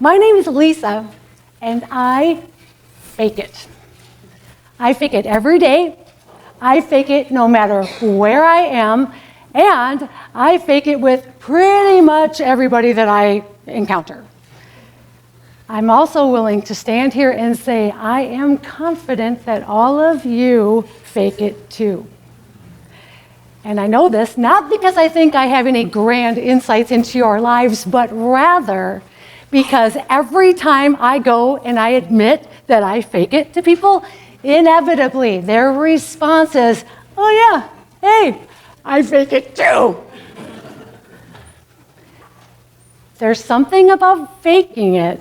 My name is Lisa, and I fake it. I fake it every day. I fake it no matter where I am, and I fake it with pretty much everybody that I encounter. I'm also willing to stand here and say I am confident that all of you fake it too. And I know this not because I think I have any grand insights into your lives, but rather because every time I go and I admit that I fake it to people, inevitably their response is, oh yeah, hey, I fake it too. There's something about faking it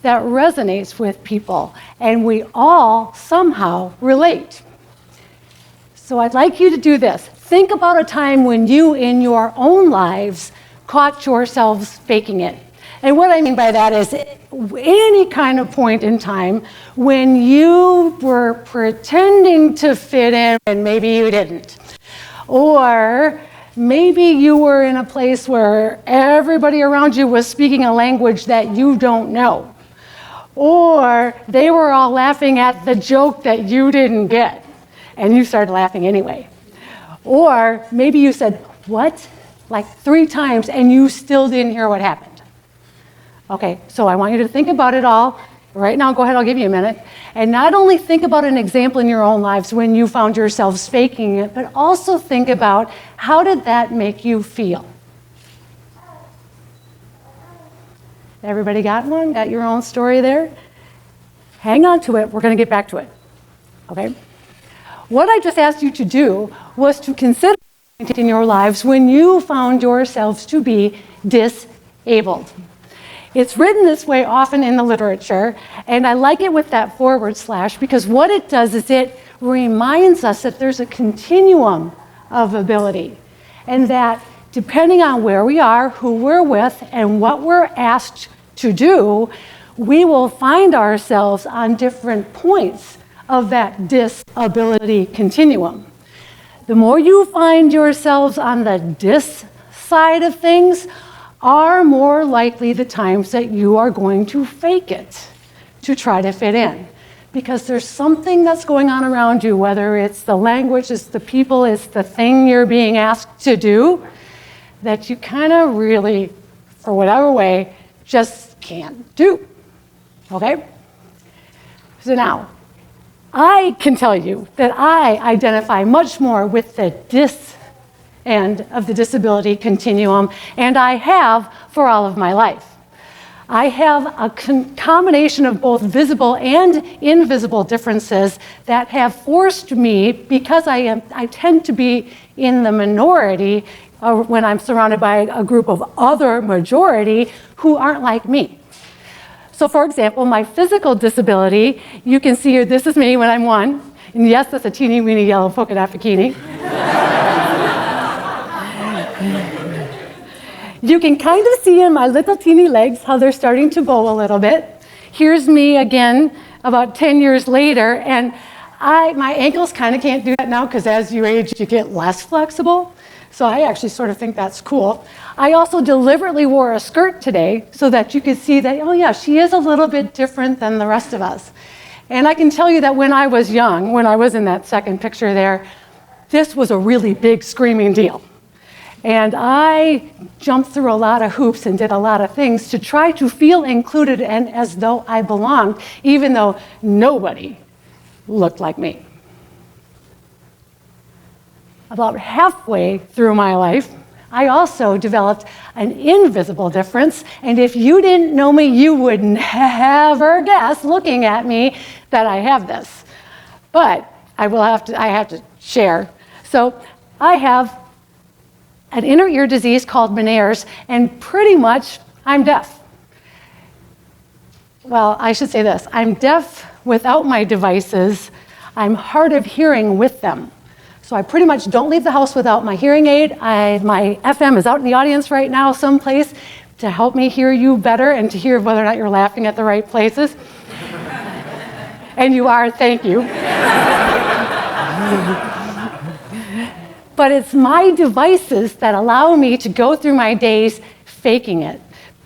that resonates with people, and we all somehow relate. So I'd like you to do this. Think about a time when you, in your own lives, caught yourselves faking it. And what I mean by that is any kind of point in time when you were pretending to fit in and maybe you didn't. Or maybe you were in a place where everybody around you was speaking a language that you don't know. Or they were all laughing at the joke that you didn't get, and you started laughing anyway. Or maybe you said, what? Like 3 times, and you still didn't hear what happened. Okay, so I want you to think about it all. Right now, go ahead, I'll give you a minute. And not only think about an example in your own lives when you found yourselves faking it, but also think about how did that make you feel? Everybody got one? Got your own story there? Hang on to it. We're going to get back to it. Okay? What I just asked you to do was to consider in your lives when you found yourselves to be disabled. It's written this way often in the literature, and I like it with that / because what it does is it reminds us that there's a continuum of ability, and that depending on where we are, who we're with, and what we're asked to do, we will find ourselves on different points of that disability continuum. The more you find yourselves on the dis side of things, are more likely the times that you are going to fake it to try to fit in. Because there's something that's going on around you, whether it's the language, it's the people, it's the thing you're being asked to do, that you kind of really, for whatever way, just can't do. Okay? So now, I can tell you that I identify much more with the dis end of the disability continuum, and I have for all of my life. I have a combination of both visible and invisible differences that have forced me, because I tend to be in the minority when I'm surrounded by a group of other majority who aren't like me. So for example, my physical disability, you can see here, this is me when I'm 1. And yes, that's a teeny weeny yellow polka dot bikini. You can kind of see in my little teeny legs how they're starting to bow a little bit. Here's me again about 10 years later, and my ankles kind of can't do that now because as you age, you get less flexible. So I actually sort of think that's cool. I also deliberately wore a skirt today so that you could see that, oh yeah, she is a little bit different than the rest of us. And I can tell you that when I was young, when I was in that second picture there, this was a really big screaming deal. And I jumped through a lot of hoops and did a lot of things to try to feel included and as though I belonged, even though nobody looked like me. About halfway through my life, I also developed an invisible difference, and if you didn't know me, you would never guess, looking at me, that I have this. But I have to share. So I have an inner ear disease called Meniere's, and pretty much I'm deaf. Well, I should say this. I'm deaf without my devices. I'm hard of hearing with them. So I pretty much don't leave the house without my hearing aid. My FM is out in the audience right now someplace to help me hear you better and to hear whether or not you're laughing at the right places. And you are, thank you. But it's my devices that allow me to go through my days faking it.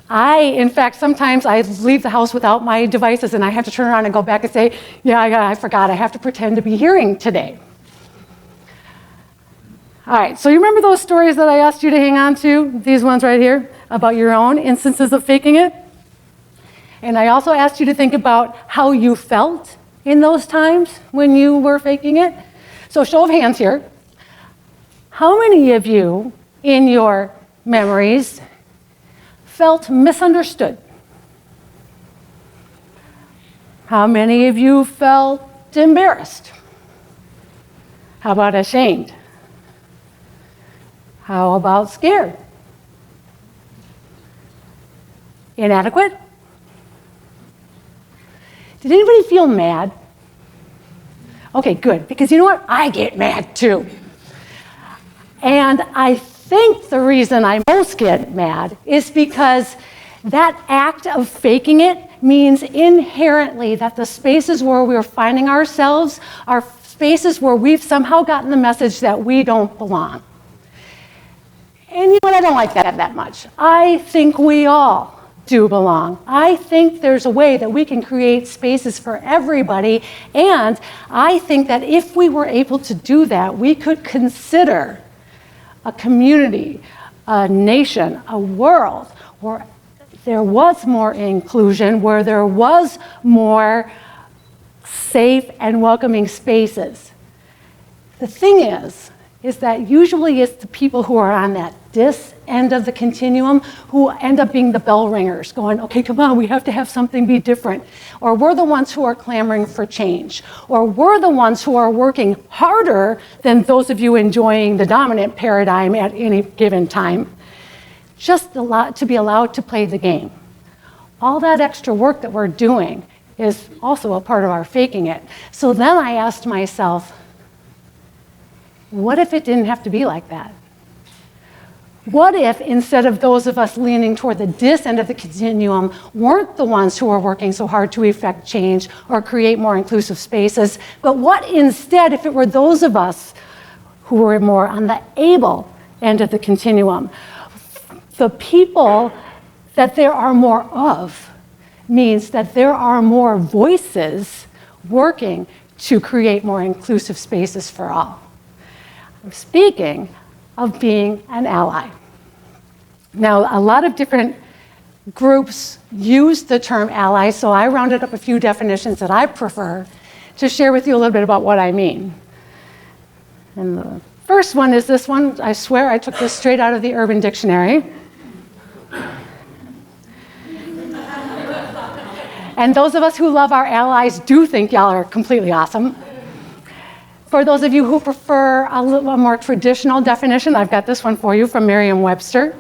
In fact, sometimes I leave the house without my devices and I have to turn around and go back and say, yeah, I forgot, I have to pretend to be hearing today. All right, so you remember those stories that I asked you to hang on to? These ones right here, about your own instances of faking it? And I also asked you to think about how you felt in those times when you were faking it. So show of hands here. How many of you in your memories felt misunderstood? How many of you felt embarrassed? How about ashamed? How about scared? Inadequate? Did anybody feel mad? Okay, good, because you know what? I get mad too. And I think the reason I most get mad is because that act of faking it means inherently that the spaces where we're finding ourselves are spaces where we've somehow gotten the message that we don't belong. And you know what? I don't like that much. I think we all do belong. I think there's a way that we can create spaces for everybody, and I think that if we were able to do that, we could consider a community, a nation, a world where there was more inclusion, where there was more safe and welcoming spaces. The thing is that usually it's the people who are on that this end of the continuum who end up being the bell ringers, going, okay, come on, we have to have something be different. Or we're the ones who are clamoring for change. Or we're the ones who are working harder than those of you enjoying the dominant paradigm at any given time, just to be allowed to play the game. All that extra work that we're doing is also a part of our faking it. So then I asked myself, what if it didn't have to be like that? What if, instead of those of us leaning toward the this end of the continuum, weren't the ones who are working so hard to effect change or create more inclusive spaces, but what instead if it were those of us who were more on the able end of the continuum? The people that there are more of means that there are more voices working to create more inclusive spaces for all. I'm speaking of being an ally. Now, a lot of different groups use the term ally, so I rounded up a few definitions that I prefer to share with you a little bit about what I mean. And the first one is this one. I swear I took this straight out of the Urban Dictionary. And those of us who love our allies do think y'all are completely awesome. For those of you who prefer a more traditional definition, I've got this one for you from Merriam-Webster.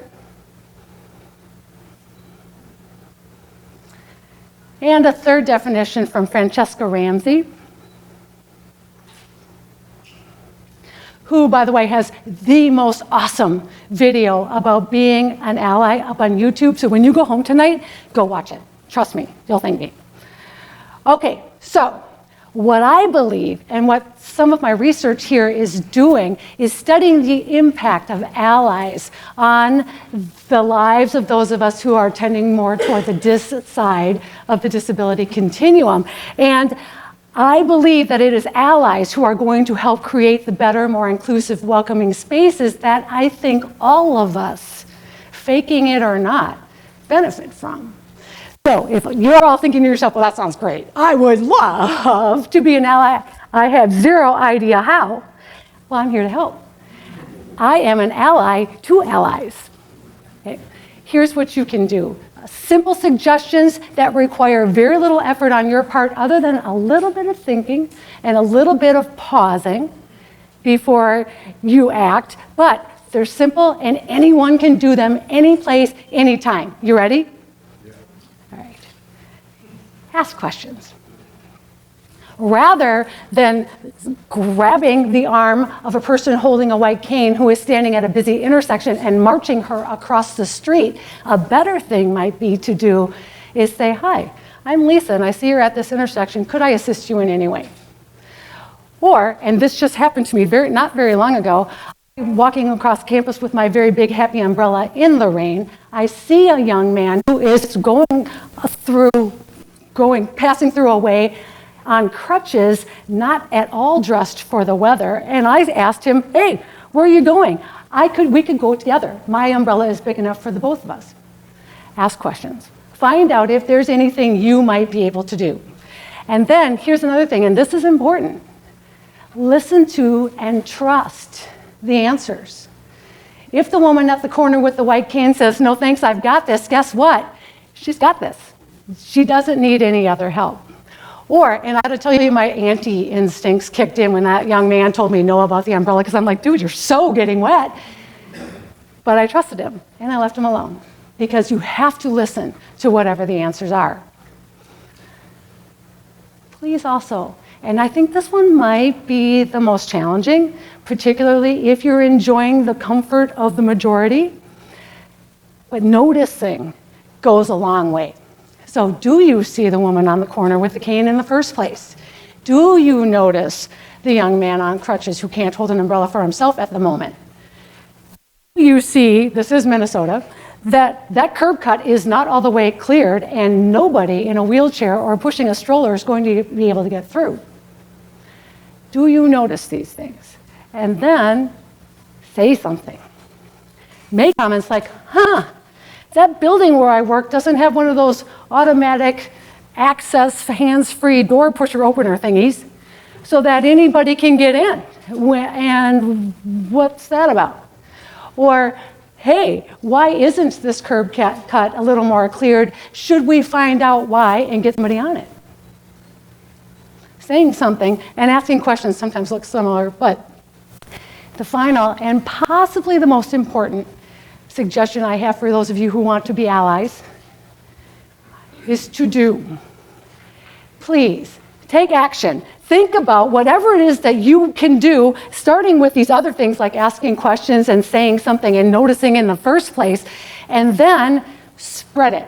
And a third definition from Francesca Ramsey, who, by the way, has the most awesome video about being an ally up on YouTube. So when you go home tonight, go watch it. Trust me, you'll thank me. Okay, so what I believe and what some of my research here is doing is studying the impact of allies on the lives of those of us who are tending more toward the dis side of the disability continuum. And I believe that it is allies who are going to help create the better, more inclusive, welcoming spaces that I think all of us, faking it or not, benefit from. So if you're all thinking to yourself, well, that sounds great. I would love to be an ally. I have zero idea how. Well, I'm here to help. I am an ally to allies. Okay. Here's what you can do. Simple suggestions that require very little effort on your part other than a little bit of thinking and a little bit of pausing before you act. But they're simple and anyone can do them any place, anytime. You ready? Ask questions. Rather than grabbing the arm of a person holding a white cane who is standing at a busy intersection and marching her across the street, a better thing might be to do is say, hi, I'm Lisa and I see you're at this intersection. Could I assist you in any way? Or, and this just happened to me not very long ago, walking across campus with my very big happy umbrella in the rain, I see a young man who is passing through a way on crutches, not at all dressed for the weather, and I asked him, hey, where are you going? We could go together. My umbrella is big enough for the both of us. Ask questions. Find out if there's anything you might be able to do. And then, here's another thing, and this is important. Listen to and trust the answers. If the woman at the corner with the white cane says, no thanks, I've got this, guess what? She's got this. She doesn't need any other help. Or, and I had to tell you, my anti-instincts kicked in when that young man told me no about the umbrella, because I'm like, dude, you're so getting wet. But I trusted him, and I left him alone, because you have to listen to whatever the answers are. Please also, and I think this one might be the most challenging, particularly if you're enjoying the comfort of the majority, but noticing goes a long way. So do you see the woman on the corner with the cane in the first place? Do you notice the young man on crutches who can't hold an umbrella for himself at the moment? Do you see, this is Minnesota, that curb cut is not all the way cleared and nobody in a wheelchair or pushing a stroller is going to be able to get through? Do you notice these things? And then say something. Make comments like, that building where I work doesn't have one of those automatic access hands-free door pusher opener thingies so that anybody can get in. And what's that about? Or, hey, why isn't this curb cut a little more cleared? Should we find out why and get somebody on it? Saying something and asking questions sometimes looks similar, but the final and possibly the most important suggestion I have for those of you who want to be allies is to do. Please, take action. Think about whatever it is that you can do, starting with these other things like asking questions and saying something and noticing in the first place, and then spread it.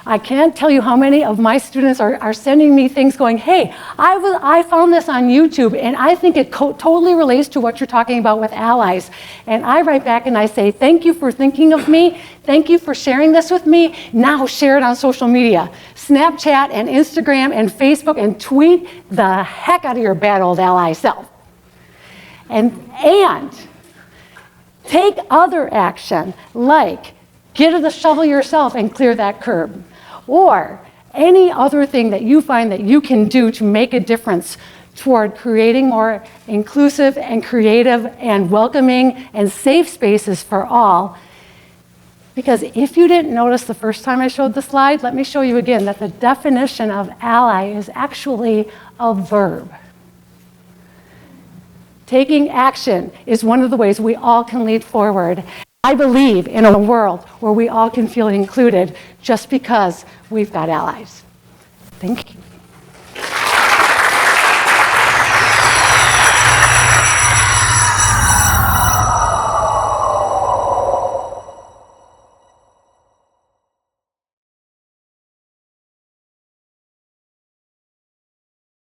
I can't tell you how many of my students are sending me things going, hey, I found this on YouTube, and I think it totally relates to what you're talking about with allies. And I write back and I say, thank you for thinking of me. Thank you for sharing this with me. Now share it on social media. Snapchat and Instagram and Facebook, and tweet the heck out of your bad old ally self. And take other action, like get a shovel yourself and clear that curb. Or any other thing that you find that you can do to make a difference toward creating more inclusive and creative and welcoming and safe spaces for all. Because if you didn't notice the first time I showed the slide, let me show you again that the definition of ally is actually a verb. Taking action is one of the ways we all can lead forward. I believe in a world where we all can feel included just because we've got allies. Thank you.